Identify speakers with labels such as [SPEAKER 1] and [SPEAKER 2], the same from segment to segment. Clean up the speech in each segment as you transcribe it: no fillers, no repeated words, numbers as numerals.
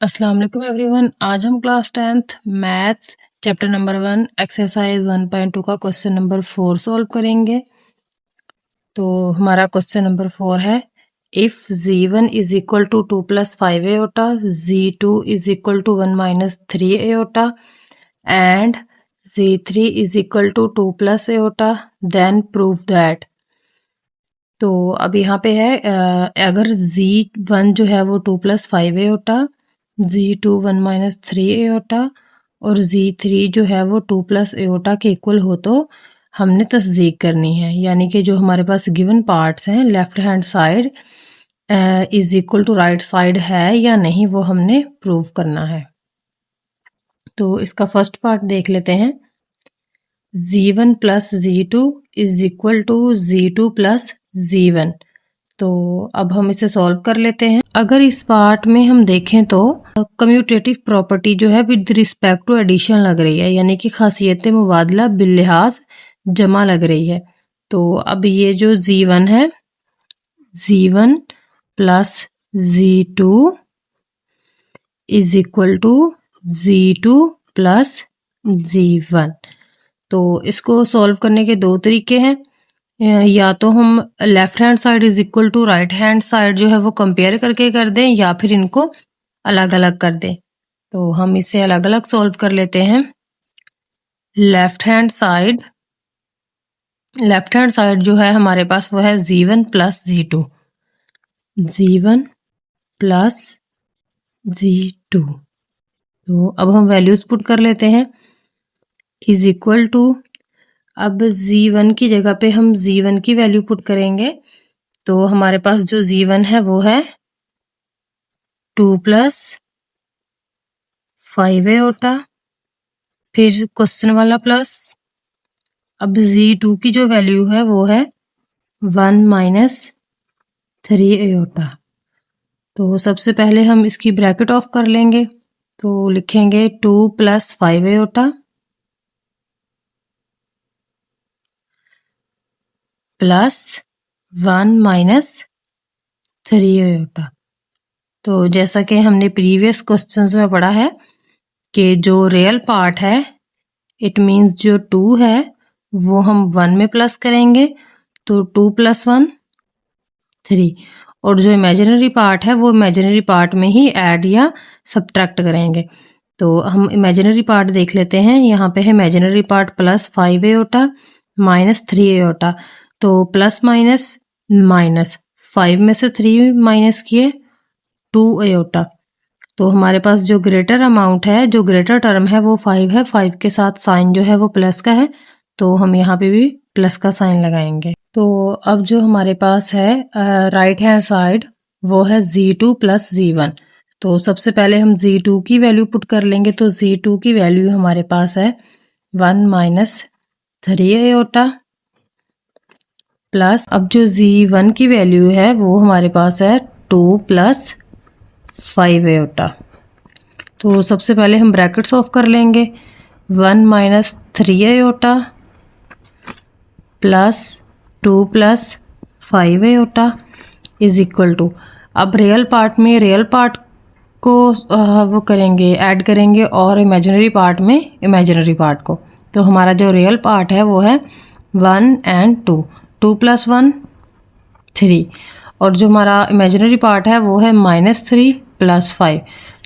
[SPEAKER 1] अस्सलाम वालेकुम एवरीवन। आज हम class 10th maths chapter number 1 exercise 1.2 का क्वेश्चन नंबर 4 सॉल्व करेंगे। तो हमारा क्वेश्चन नंबर 4 है, if z1 is equal to 2 plus 5 iota, z2 is equal to 1 minus 3 iota and z3 is equal to 2 plus iota, then prove that. तो अब यहाँ पे है अगर z1 जो है वो 2 plus 5 iota, z2 1 minus 3 aorta और z3 जो है वो 2 प्लस एओटा के इक्वल हो तो हमने तस्दीक करनी है। यानी कि जो हमारे पास गिवन पार्ट्स हैं, left hand side is equal to right side है या नहीं, वो हमने प्रूव करना है। तो इसका फर्स्ट पार्ट देख लेते हैं। z1 plus z2 is equal to z2 plus z1। तो अब हम इसे सॉल्व कर लेते हैं। अगर इस पार्ट में हम देखें तो कम्यूटेटिव प्रॉपर्टी जो है विद रिस्पेक्ट टू एडिशन लग रही है, यानी कि खासियत मुबादला बिल्लिहाज जमा लग रही है। तो अब ये जो z1 है, z1 plus z2 is equal to z2 plus z1। तो इसको सॉल्व करने के दो तरीके हैं। या तो हम left hand side is equal to right hand side जो है वो कंपेयर करके कर दें, या फिर इनको अलग अलग कर दें। तो हम इसे अलग अलग सॉल्व कर लेते हैं। लेफ्ट हैंड साइड जो है हमारे पास वो है z1 plus z2, z1 plus z2। तो अब हम वैल्यूज पुट कर लेते हैं। इज इक्वल टू, अब z1 की जगह पे हम z1 की वैल्यू पुट करेंगे। तो हमारे पास जो z1 है वो है 2 प्लस 5 एओटा, फिर क्वेश्चन वाला प्लस। अब z2 की जो वैल्यू है वो है 1 माइनस 3 एओटा। तो सबसे पहले हम इसकी ब्रैकेट ऑफ कर लेंगे। तो लिखेंगे 2 plus 5 iota plus 1 minus 3 aorta. तो जैसा कि हमने प्रीवियस क्वेश्चंस में पढ़ा है कि जो रियल पार्ट है, इट मीन्स जो 2 है वो हम 1 में प्लस करेंगे, तो 2 प्लस 1 3, और जो इमेजिनरी पार्ट है वो इमेजिनरी पार्ट में ही ऐड या सब्ट्रैक्ट करेंगे। तो हम इमेजिनरी पार्ट देख लेते हैं। यहाँ पे है imaginary part plus 5 aorta minus 3 aorta. तो प्लस माइनस माइनस, 5 में से 3 माइनस किए 2 एओटा। तो हमारे पास जो ग्रेटर अमाउंट है, जो ग्रेटर टर्म है वो 5 है। 5 के साथ साइन जो है वो प्लस का है, तो हम यहाँ पे भी प्लस का साइन लगाएंगे। तो अब जो हमारे पास है राइट हैंड साइड वो है z2 प्लस z1। तो सबसे पहले हम z2 की वैल्यू पुट कर लेंगे। तो z2 की वैल्यू हमारे पास है 1 माइनस 3 एओटा प्लस, अब जो z1 की वैल्यू है वो हमारे पास है 2 प्लस 5 एओटा। तो सबसे पहले हम ब्रैकेट्स ऑफ कर लेंगे। 1 minus 3 iota plus 2 plus 5 iota is equal to, अब रियल पार्ट में रियल पार्ट को वो करेंगे, ऐड करेंगे, और इमेजिनरी पार्ट में इमेजिनरी पार्ट को। तो हमारा जो रियल पार्ट है वो है 1 एंड 2, 2 प्लस 1 3, और जो हमारा इमेजिनरी पार्ट है वो है माइनस 3 प्लस 5।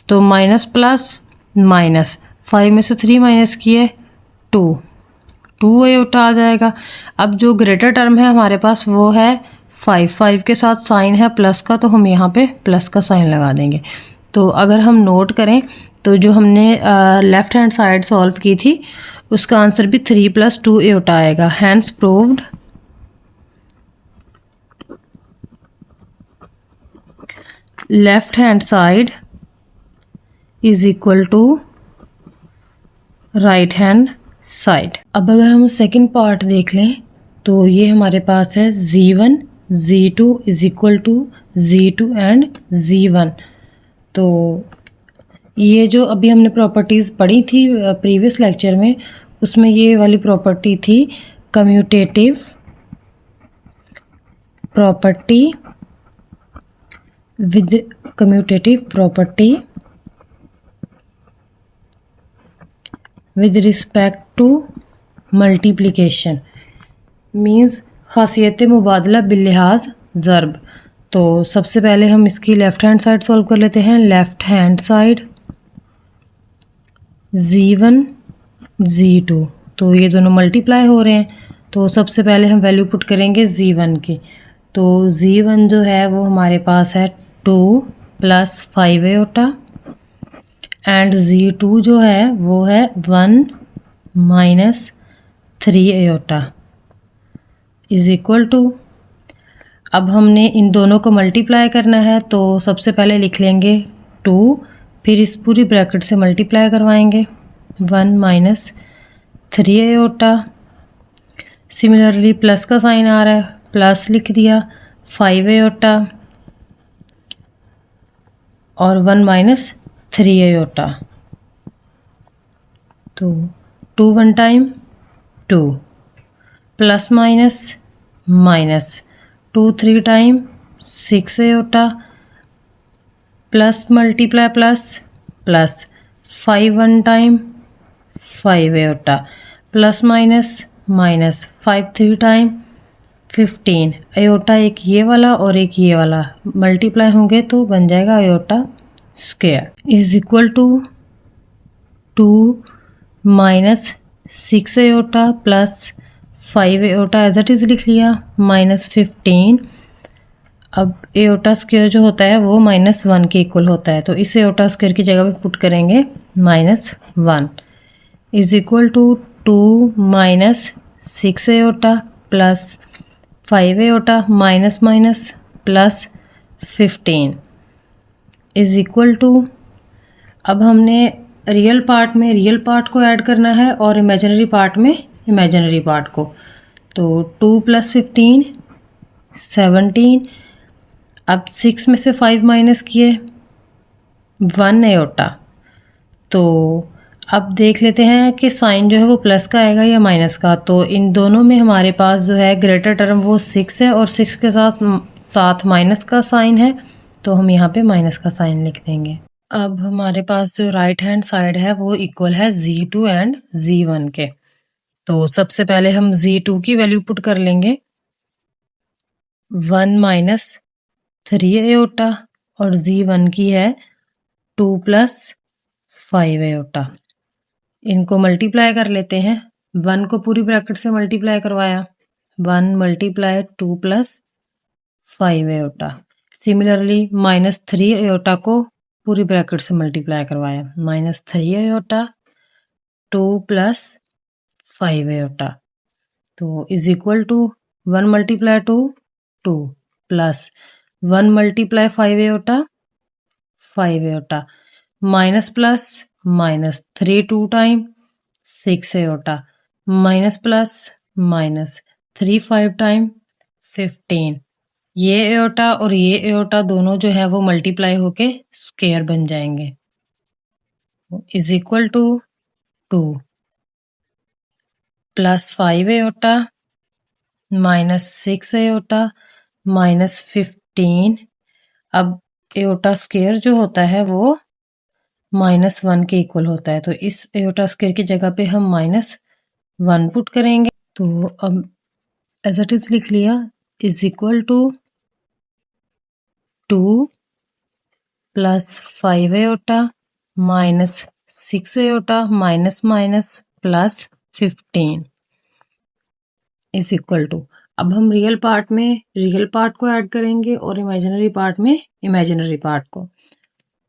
[SPEAKER 1] तो माइनस प्लस माइनस, 5 में से 3 माइनस किए 2 एओटा आ जाएगा। अब जो ग्रेटर टर्म है हमारे पास वो है 5 के साथ साइन है प्लस का, तो हम यहाँ पे प्लस का साइन लगा देंगे। तो अगर हम नोट करें तो जो हमने लेफ्ट हैंड साइड सॉल्व की थी उसका आंसर भी 3 प्लस 2 एओटा आएगा। Hence proved left hand side is equal to right hand side. अब अगर हम सेकंड पार्ट देख लें तो ये हमारे पास है z1 z2 is equal to z2 and z1। तो ये जो अभी हमने प्रॉपर्टीज़ पढ़ी थी प्रीवियस लेक्चर में, उसमें ये वाली प्रॉपर्टी थी commutative property with commutative property with respect to multiplication means खासियत मुबादला बिलिहाज ज़र्ब। तो सबसे पहले हम इसकी लेफ़्ट हैंड साइड सॉल्व कर लेते हैं। Left hand side z1 z2, तो ये दोनों मल्टीप्लाई हो रहे हैं। तो सबसे पहले हम वैल्यू पुट करेंगे z1 की। तो z1 जो है वो हमारे पास है 2 + 5 एटा एंड z2 जो है वो है 1 - 3 एटा इज इक्वल टू। अब हमने इन दोनों को मल्टीप्लाई करना है, तो सबसे पहले लिख लेंगे 2, फिर इस पूरी ब्रैकेट से मल्टीप्लाई करवाएंगे 1 - 3 एटा। सिमिलरली प्लस का साइन आ रहा है, प्लस लिख दिया 5 एटा और 1 - 3 एटा। तो 2 1 time 2 plus minus minus 2 3 time 6 एटा plus multiply plus plus 5 1 time 5 एटा प्लस माइनस माइनस 5 3 टाइम 15 एटा। एक ये वाला और एक ये वाला मल्टीप्लाई होंगे तो बन जाएगा एटा square is equal to 2 - 6 Etah plus 5 Etah as it is लिख लिया -15। अब एटा स्क्वायर जो होता है वो -1 के इक्वल होता है, तो इस एटा स्क्वायर की जगह पे पुट करेंगे -1 is equal to 2 - 6 Etah plus 5 iota minus minus plus 15 is equal to. अब हमने रियल पार्ट में रियल पार्ट को ऐड करना है और इमेजिनरी पार्ट में इमेजिनरी पार्ट को। तो 2 + 15 17। अब 6 में से 5 माइनस किए 1 एटा। तो अब देख लेते हैं कि साइन जो है वो प्लस का आएगा या माइनस का। तो इन दोनों में हमारे पास जो है ग्रेटर टर्म वो 6 है और 6 के साथ माइनस का साइन है, तो हम यहाँ पे माइनस का साइन लिख देंगे। अब हमारे पास जो राइट हैंड साइड है वो इक्वल है z2 एंड z1 के। तो सबसे पहले हम z2 की वैल्यू पुट कर लेंगे 1 - 3 एटा और z1 की है 2 + 5 एटा। इनको मल्टीप्लाई कर लेते हैं। 1 को पूरी ब्रैकेट से मल्टीप्लाई करवाया 1 × 2 + 5 एटा। सिमिलरली -3 एटा को पूरी ब्रैकेट से मल्टीप्लाई करवाया -3 एटा 2 + 5 एटा। तो is equal to 1 × 2 2 plus 1 × 5 Etah 5 iota minus plus minus 3 2 time 6 iota minus plus minus 3 5 time 15। ये एटा और ये एटा दोनों जो है वो मल्टीप्लाई होके स्क्वायर बन जाएंगे इज इक्वल टू 2 + 5 एटा -6 एटा -15। अब एटा स्क्वायर जो होता है वो -1 के इक्वल होता है, तो इस एटा स्क्वायर की जगह पे हम -1 पुट करेंगे। तो अब एज इट इज लिख लिया is equal to 2 + 5 iota -6 iota minus minus plus 15 is equal to. अब हम रियल पार्ट में रियल पार्ट को ऐड करेंगे और इमेजिनरी पार्ट में इमेजिनरी पार्ट को।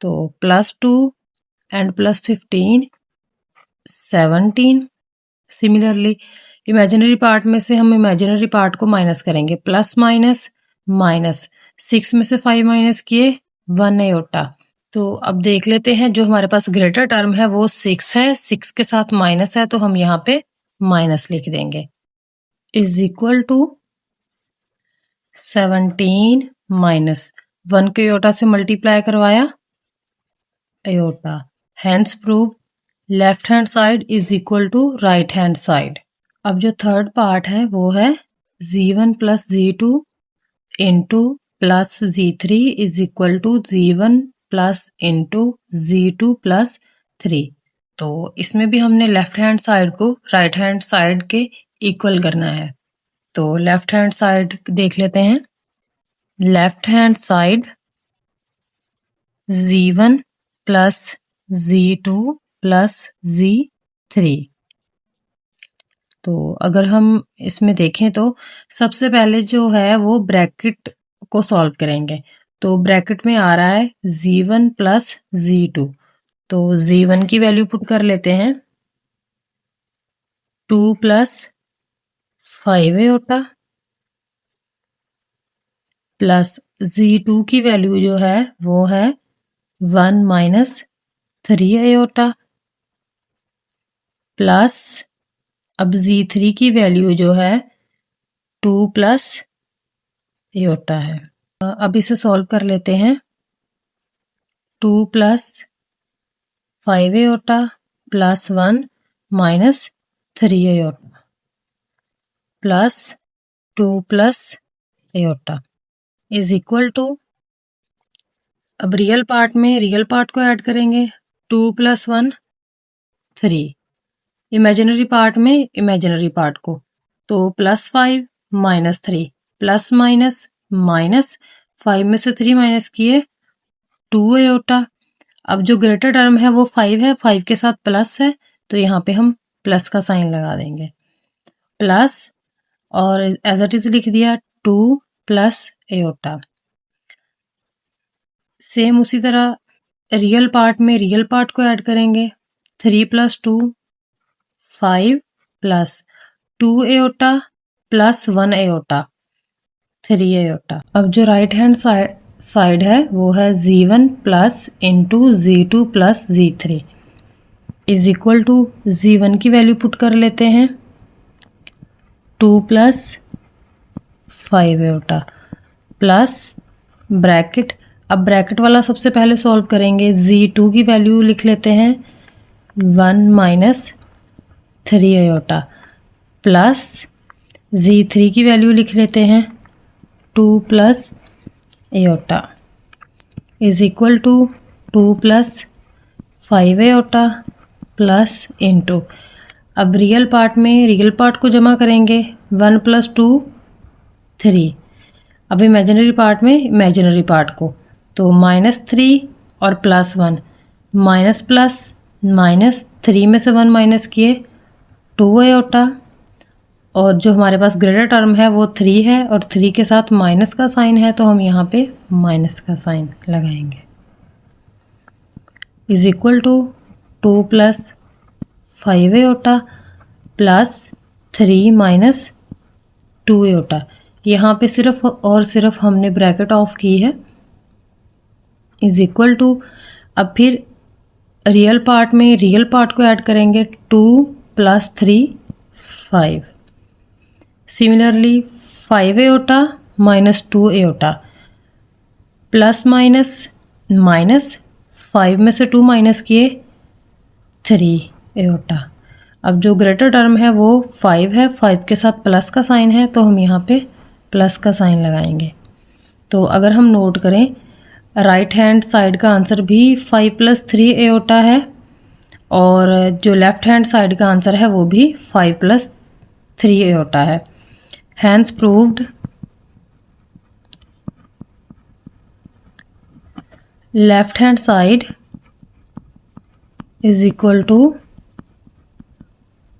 [SPEAKER 1] तो +2 एंड +15 17। सिमिलरली इमेजिनरी पार्ट में से हम इमेजिनरी पार्ट को माइनस करेंगे प्लस माइनस माइनस 6 में से 5 माइनस किए 1 एटा। तो अब देख लेते हैं जो हमारे पास ग्रेटर टर्म है वो 6 है, 6 के साथ माइनस है तो हम यहाँ पे माइनस लिख देंगे इज इक्वल टू 17 माइनस 1 को एटा से मल्टीप्लाई करवाया iota. Hence prove left hand side is equal to right hand side. अब जो थर्ड पार्ट है वो है z1 + z2 into plus z3 is equal to z1 + into z2 + 3। तो इसमें भी हमने लेफ्ट हैंड साइड को राइट हैंड साइड के इक्वल करना है। तो लेफ्ट हैंड साइड देख लेते हैं। Left hand side z1 plus z2 plus z3। तो अगर हम इसमें देखें तो सबसे पहले जो है वो ब्रैकेट को सॉल्व करेंगे। तो ब्रैकेट में आ रहा है z1 प्लस z2। तो z1 की वैल्यू पुट कर लेते हैं 2 प्लस 5 एओटा प्लस z2 की वैल्यू जो है वो है 1 माइनस 3 एओटा प्लस अब z3 की वैल्यू जो है 2 प्लस एओटा है। अब इसे सॉल्व कर लेते हैं। 2 plus 5 iota plus 1 minus 3 iota plus 2 plus iota is equal to, अब रियल पार्ट में रियल पार्ट को ऐड करेंगे 2 प्लस 1 3, इमेजिनरी पार्ट में इमेजिनरी पार्ट को, तो plus 5 minus 3 plus minus minus 5 में से 3 माइनस किए 2 एओटा। अब जो ग्रेटर टर्म है वो 5 है, 5 के साथ प्लस है तो यहाँ पे हम प्लस का साइन लगा देंगे प्लस, और एज इट इज लिख दिया 2 प्लस एओटा। सेम उसी तरह रियल पार्ट में रियल पार्ट को ऐड करेंगे 3 plus 2 5 plus 2 iota plus 1 iota 3 iota. अब जो राइट हैंड साइड है वो है z1 plus into z2 plus z3 is equal to, z1 की वैल्यू पुट कर लेते हैं 2 प्लस 5 एओटा प्लस ब्रैकेट, अब ब्रैकेट वाला सबसे पहले सॉल्व करेंगे। z2 की वैल्यू लिख लेते हैं 1 माइनस 3 एओटा प्लस z3 की वैल्यू लिख लेते हैं 2 plus iota is equal to 2 plus 5 iota plus into, अब रियल पार्ट में रियल पार्ट को जमा करेंगे 1 प्लस 2 3, अब इमेजिनरी पार्ट में इमेजिनरी पार्ट को, तो माइनस 3 और प्लस 1 माइनस प्लस माइनस 3 में से 1 माइनस किए 2 एओटा, और जो हमारे पास ग्रेटर टर्म है वो 3 है और 3 के साथ माइनस का साइन है तो हम यहाँ पे माइनस का साइन लगाएंगे is equal to 2 plus 5 iota plus 3 minus 2 iota. यहाँ पे सिर्फ और सिर्फ हमने ब्रैकेट ऑफ की है इज इक्वल टू, अब फिर रियल पार्ट में रियल पार्ट को ऐड करेंगे 2 plus 3 5, similarly 5 aorta minus 2 iota plus minus minus 5 में से 2 माइनस किए 3 एओटा। अब जो ग्रेटर टर्म है वो 5 है, 5 के साथ प्लस का साइन है तो हम यहाँ पे प्लस का साइन लगाएंगे। तो अगर हम नोट करें राइट हैंड साइड का आंसर भी 5 प्लस 3 एओटा है और जो लेफ्ट हैंड साइड का आंसर है वो भी 5 प्लस 3 एओटा है। Hence proved left hand side is equal to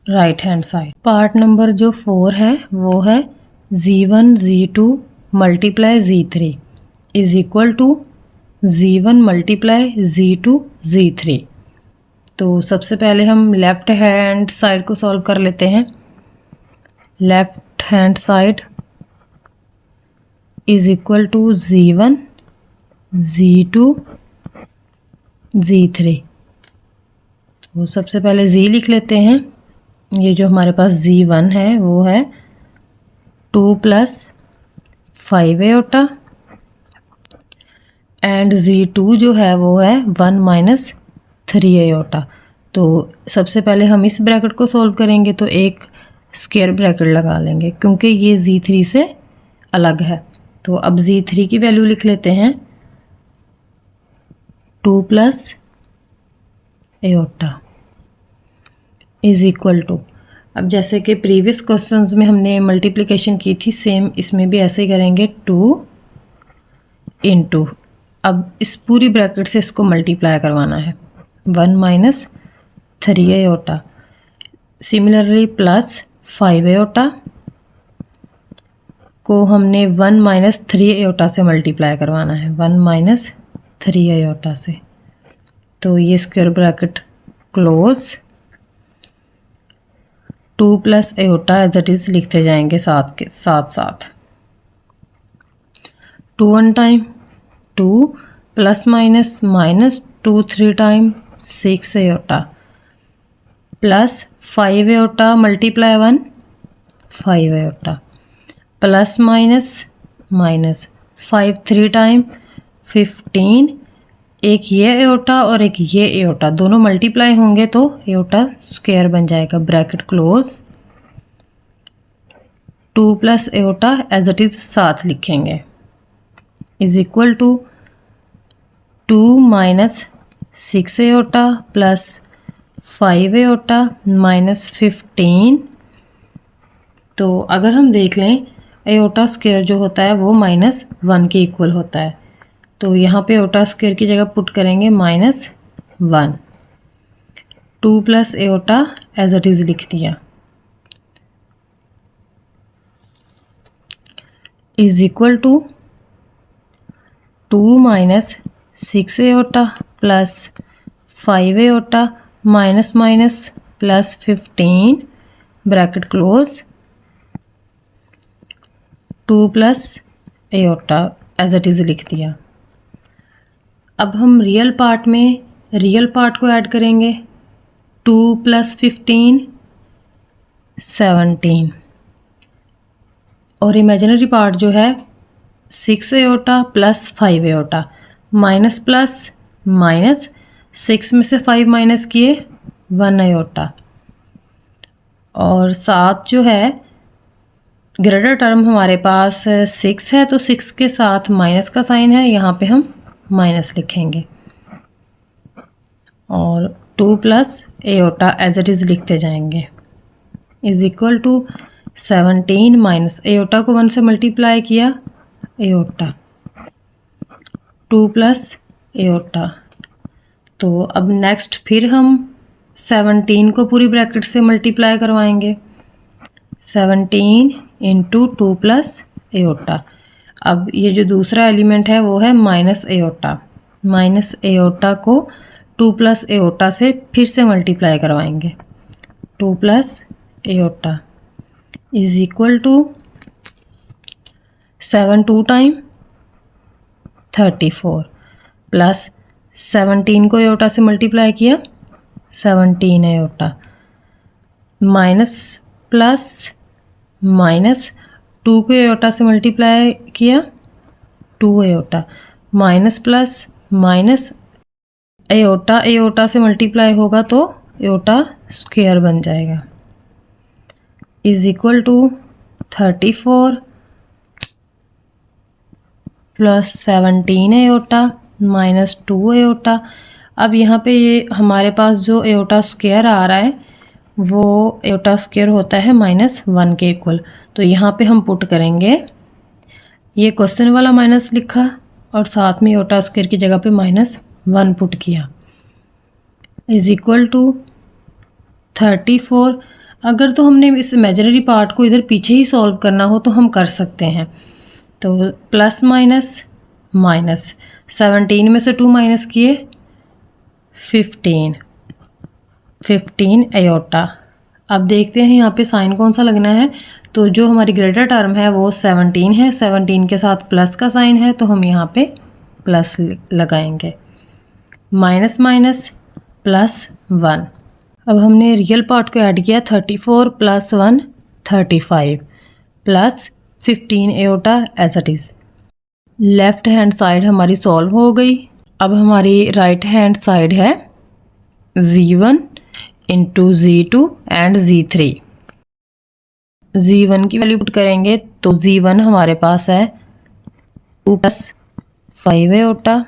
[SPEAKER 1] right hand side. Part number जो 4 है वो है z1 z2 multiply z3 is equal to z1 multiply z2 z3। तो सबसे पहले हम लेफ्ट हैंड साइड को सॉल्व कर लेते हैं। Left hand side is equal to z1 z2 z3। तो सबसे पहले z लिख लेते हैं। ये जो हमारे पास z1 है वो है 2 प्लस 5 एओटा एंड z2 जो है वो है 1 माइनस 3 एओटा। तो सबसे पहले हम इस ब्रैकेट को सॉल्व करेंगे तो एक स्क्वायर ब्रैकेट लगा लेंगे क्योंकि ये z3 से अलग है। तो अब z3 की वैल्यू लिख लेते हैं 2 plus iota is equal to, अब जैसे कि प्रीवियस क्वेश्चंस में हमने मल्टीप्लिकेशन की थी, सेम इसमें भी ऐसे ही करेंगे, 2 इंटू, अब इस पूरी ब्रैकेट से इसको मल्टीप्लाई करवाना है, 1 minus 3 iota, similarly plus 5 iota को हमने 1 माइनस 3 आयोटा से मल्टीप्लाई करवाना है, 1 माइनस 3 आयोटा से। तो ये square bracket close, 2 plus iota as it is लिखते जाएंगे साथ के साथ 2 1 time 2 plus minus minus 2 3 time 6 iota plus 5 iota multiply 1 5 iota plus minus minus 5 3 time 15, एक ये एयोटा और एक ये एयोटा दोनों मल्टीप्लाई होंगे तो एयोटा स्क्वायर बन जाएगा, bracket close, 2 plus iota as it is साथ लिखेंगे, is equal to 2 minus 6 iota plus 5 iota minus 15। तो अगर हम देख लें एयोटा स्क्वायर जो होता है वो -1 के इक्वल होता है, तो यहाँ पे एयोटा स्क्वायर की जगह पुट करेंगे -1, 2 plus iota as it is लिख दिया, is equal to 2 minus 6 iota plus 5 iota minus minus plus 15 bracket close, 2 plus iota as it is लिख दिया। अब हम रियल पार्ट को ऐड करेंगे, 2 प्लस 15 17, और इमेजिनरी पार्ट जो है 6 iota plus 5 iota, minus plus minus, 6 में से 5 माइनस किए 1 एयोटा, और साथ जो है ग्रेटर टर्म हमारे पास 6 है तो 6 के साथ माइनस का साइन है, यहाँ पे हम माइनस लिखेंगे, और 2 plus iota as it is लिखते जाएंगे, is equal to 17 minus iota को 1 से मल्टीप्लाई किया, एयोटा 2 प्लस एयोटा। तो अब नेक्स्ट फिर हम 17 को पूरी ब्रैकेट से मल्टीप्लाई करवाएंगे, 17 इंटू 2 प्लस एयोटा। अब ये जो दूसरा एलिमेंट है वो है माइनस एयोटा को 2 प्लस एयोटा से फिर से मल्टीप्लाई करवाएंगे, 2 plus iota is equal to 7 2 time 34 plus 17 को एयोटा से मल्टीप्लाई किया, 17 एयोटा माइनस प्लस माइनस 2 को एयोटा से मल्टीप्लाई किया, 2 iota minus plus minus, iota से मल्टीप्लाई होगा तो एयोटा स्क्वायर बन जाएगा, is equal to 34 plus 17 iota minus 2 iota. अब यहाँ पे ये हमारे पास जो एयोटा स्क्वायर आ रहा है वो एयोटा स्क्वायर होता है -1 के इक्वल, तो यहाँ पे हम पुट करेंगे, ये क्वेश्चन वाला माइनस लिखा और साथ में एयोटा स्क्वायर की जगह पे -1 पुट किया, इज इक्वल टू 34। अगर तो हमने इस इमेजिनरी पार्ट को इधर पीछे ही सॉल्व करना हो तो हम कर सकते हैं, तो प्लस माइनस माइनस 17 में से 2 माइनस किए 15 एयोटा। अब देखते हैं यहाँ पे साइन कौन सा लगना है, तो जो हमारी ग्रेटर टर्म है वो 17 है, 17 के साथ प्लस का साइन है तो हम यहाँ पे प्लस लगाएंगे, माइनस माइनस प्लस 1। अब हमने रियल पार्ट को ऐड किया, 34 plus 1 35 plus 15 iota as it is. Left hand side हमारी सॉल्व हो गई। अब हमारी राइट हैंड साइड है Z1 into Z2 and Z3। Z1 की वैल्यू पुट करेंगे तो Z1 हमारे पास है 2 प्लस 5 एयोटा।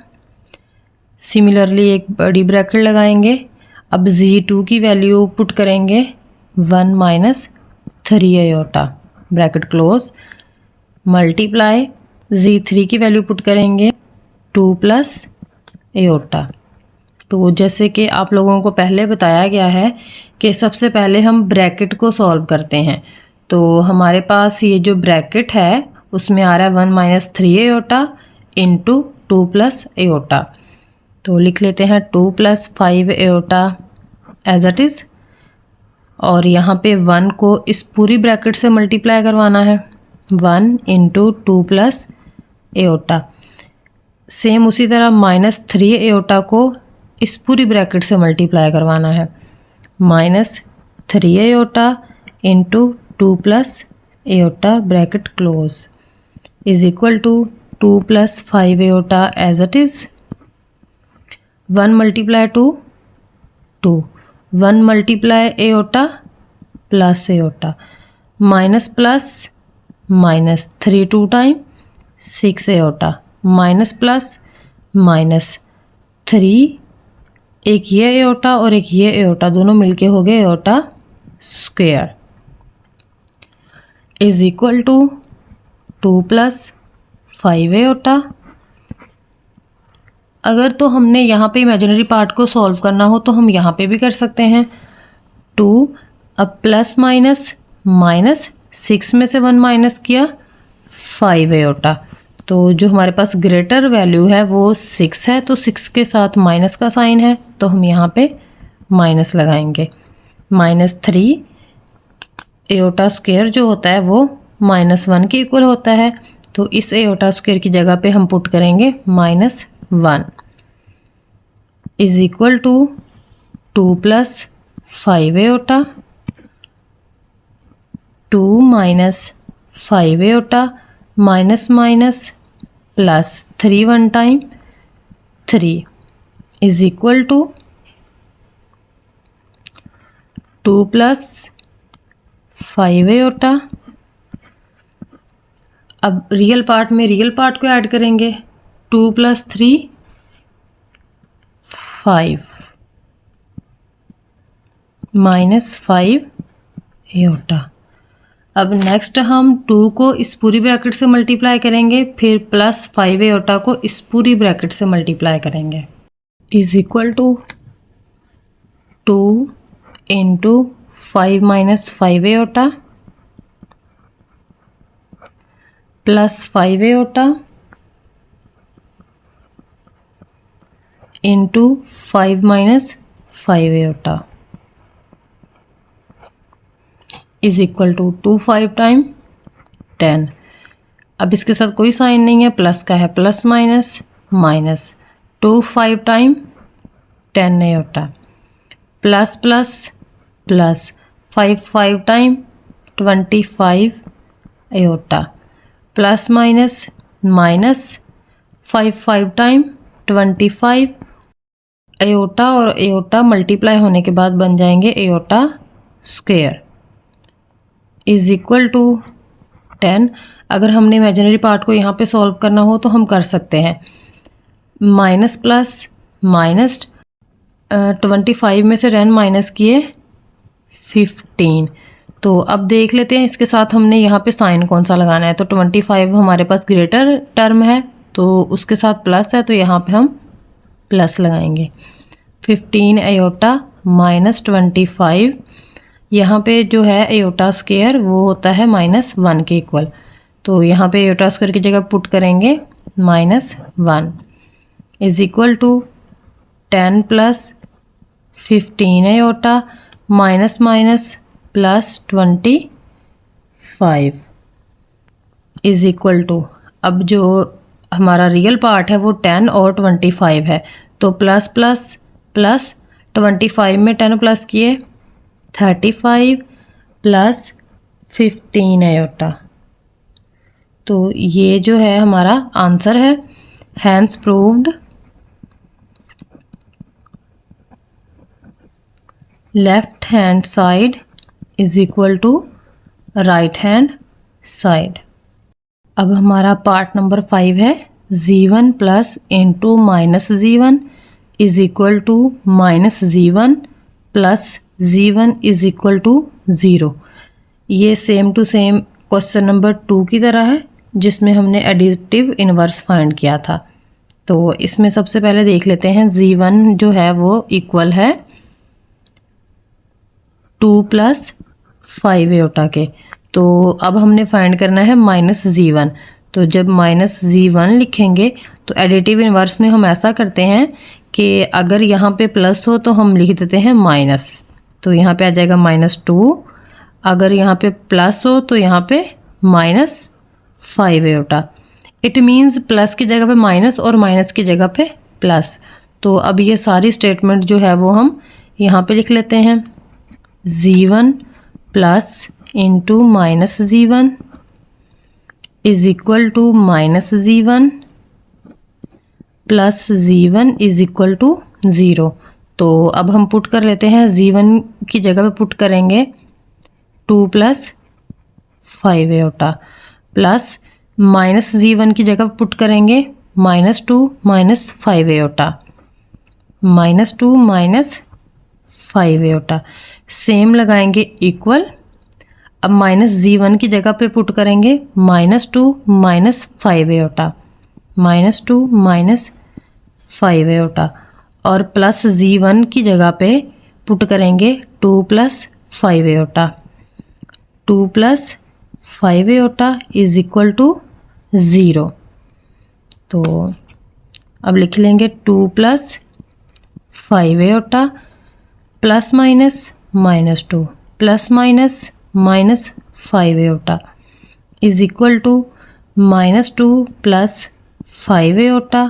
[SPEAKER 1] सिमिलरली एक बड़ी ब्रैकेट लगाएंगे। अब Z2 की वैल्यू पुट करेंगे 1 minus 3 aorta bracket close, multiply Z3 की वैल्यू पुट करेंगे 2 प्लस एयोटा। तो जैसे कि आप लोगों को पहले बताया गया है कि सबसे पहले हम ब्रैकेट को सॉल्व करते हैं। तो हमारे पास ये जो ब्रैकेट है उसमें आ रहा है 1 minus 3 iota into 2 plus iota. तो लिख लेते हैं 2 plus 5 iota as it is, और यहाँ पे 1 को इस पूरी ब्रैकेट से मल्टीप्लाई करवाना है, 1 इंटू 2 प्लस एयोटा। सेम उसी तरह माइनस 3 एयोटा को इस पूरी ब्रैकेट से मल्टीप्लाई करवाना है, minus 3 iota into 2 plus iota bracket close is equal to 2 plus 5 iota as it is, 1 multiply 2 2, 1 multiply iota plus iota, minus plus minus 3 2 time 6 iota, minus plus minus 3, एक ये aorta और एक ये aorta दोनों मिलके हो गए iota square is equal to 2 plus 5 iota. अगर तो हमने यहाँ पे इमेजिनरी पार्ट को सॉल्व करना हो तो हम यहाँ पे भी कर सकते हैं। 2 अब प्लस माइनस माइनस 6 में से 1 माइनस किया 5 एयोटा, तो जो हमारे पास ग्रेटर वैल्यू है वो 6 है, तो 6 के साथ माइनस का साइन है तो हम यहाँ पे माइनस लगाएंगे। माइनस 3 एयोटा स्क्वायर जो होता है वो -1 के इक्वल होता है, तो इस एयोटा स्क्वायर की जगह पे हम पुट करेंगे -1 is equal to 2 plus 5 iota, 2 minus 5 iota minus minus plus 3 1 time 3 is equal to 2 plus 5 iota. अब रियल पार्ट में रियल पार्ट को ऐड करेंगे, 2 प्लस 3 5 माइनस 5 एयोटा। अब नेक्स्ट हम 2 को इस पूरी ब्रैकेट से मल्टीप्लाई करेंगे, फिर प्लस 5 एयोटा को इस पूरी ब्रैकेट से मल्टीप्लाई करेंगे is equal to 2 into 5 minus 5 iota plus 5 iota into 5 minus 5 iota is equal to 2 5 time 10। अब इसके साथ कोई साइन नहीं है, प्लस का है, plus minus minus 2 5 time 10 iota plus plus plus 5 5 time 25 iota plus minus minus 5 5 time 25 iota, और iota multiply होने के बाद बन जाएंगे iota square is equal to 10। अगर हमने इमेजिनरी पार्ट को यहाँ पे सॉल्व करना हो तो हम कर सकते हैं, माइनस प्लस माइनस 25 में से 10 माइनस किए 15। तो अब देख लेते हैं इसके साथ हमने यहाँ पे साइन कौन सा लगाना है। तो 25 हमारे पास ग्रेटर टर्म है तो उसके साथ प्लस है, तो यहाँ पे हम प्लस लगाएंगे। 15 एयोटा माइनस 25, यहाँ पे जो है एयोटा स्क्वायर वो होता है -1 के इक्वल, तो यहाँ पे एयोटा स्क्वायर की जगह पुट करेंगे -1 is equal to 10 plus 15 iota minus minus plus 25 is equal to, अब जो हमारा रियल पार्ट है वो 10 और 25 है, तो प्लस प्लस प्लस 25 में 10 प्लस किए 35 प्लस 15 एयोटा। तो ये जो है हमारा आंसर है। Hence proved left hand side is equal to right hand side. अब हमारा पार्ट नंबर 5 है, g1 plus into minus g1 is equal to -g1 plus z1 is equal to 0। ये same to same question number 2 की तरह है जिसमें हमने additive inverse find किया था। तो इसमें सबसे पहले देख लेते हैं z1 जो है वो इक्वल है 2 प्लस 5 एयोटा के। तो अब हमने फाइंड करना है माइनस z1। तो जब माइनस z1 लिखेंगे तो एडिटिव इनवर्स में हम ऐसा करते हैं कि अगर यहाँ पे प्लस हो तो हम लिख देते हैं माइनस, तो यहाँ पे आ जाएगा -2। अगर यहाँ पे प्लस हो तो यहाँ पे -5 एयोटा। इट मीन्स प्लस की जगह पे माइनस और माइनस की जगह पे प्लस। तो अब ये सारी स्टेटमेंट जो है वो हम यहाँ पे लिख लेते हैं। z1 plus into minus z1 is equal to minus z1 plus z1 is equal to 0। तो अब हम पुट कर लेते हैं, z1 की जगह पे पुट करेंगे 2 plus 5 iota, plus minus z1 की जगह पुट करेंगे -2 minus 5 iota, -2 minus 5 iota. Same लगाएंगे इक्वल। अब माइनस z1 की जगह पे पुट करेंगे -2 माइनस 5 एयोटा, -2 माइनस 5 एयोटा, और प्लस z1 की जगह पे पुट करेंगे 2 plus 5 iota, 2 plus 5 iota is equal to 0। तो अब लिख लेंगे 2 plus 5 iota plus minus -2 plus minus -5 iota is equal to -2 plus 5 iota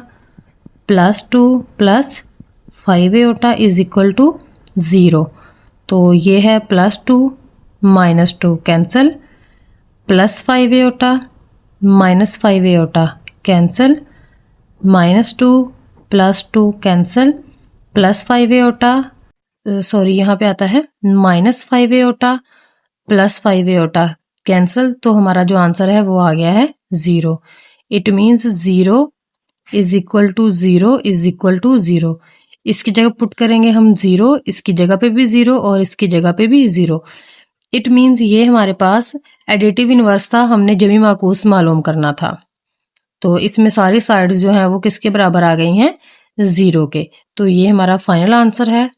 [SPEAKER 1] plus 2 plus 5 iota is equal to 0। तो ये है +2 -2 cancel, plus 5 iota -5 iota cancel, -2 plus 2 cancel, plus 5 iota sorry यहाँ पे आता है -5 एयोटा प्लस 5 एयोटा कैंसिल। तो हमारा जो आंसर है वो आ गया है 0। It means 0 is equal to 0 is equal to 0। इसकी जगह पुट करेंगे हम 0, इसकी जगह पे भी 0 और इसकी जगह पे भी 0। इट मीन्स ये हमारे पास एडिटिव इनवर्स था, हमने जमी माकूस मालूम करना था। तो इसमें सारी साइड्स जो हैं वो किसके बराबर आ गई हैं, 0 के। तो ये हमारा फाइनल आंसर है।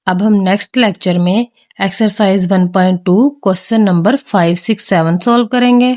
[SPEAKER 1] अब हम नेक्स्ट लेक्चर में एक्सरसाइज 1.2 क्वेश्चन नंबर 5, 6, 7 सॉल्व करेंगे।